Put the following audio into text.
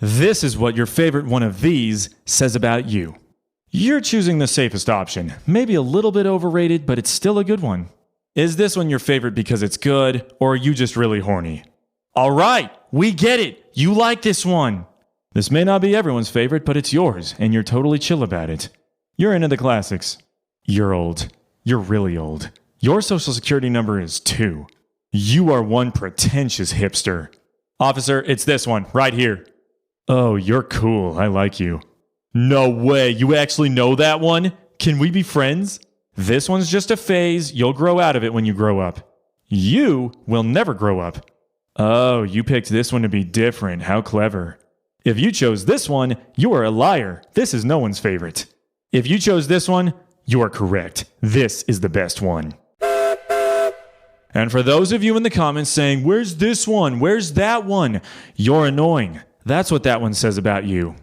This is what your favorite one of these says about you. You're choosing the safest option. Maybe a little bit overrated, but it's still a good one. Is this one your favorite because it's good, or are you just really horny? All right, we get it. You like this one. This may not be everyone's favorite, but it's yours, and you're totally chill about it. You're into the classics. You're old. You're really old. Your social security number is 2. You are one pretentious hipster. Officer, it's this one, right here. Oh, you're cool. I like you. No way. You actually know that one? Can we be friends? This one's just a phase. You'll grow out of it when you grow up. You will never grow up. Oh, you picked this one to be different. How clever. If you chose this one, you are a liar. This is no one's favorite. If you chose this one, you are correct. This is the best one. And for those of you in the comments saying, where's this one? Where's that one? You're annoying. That's what that one says about you.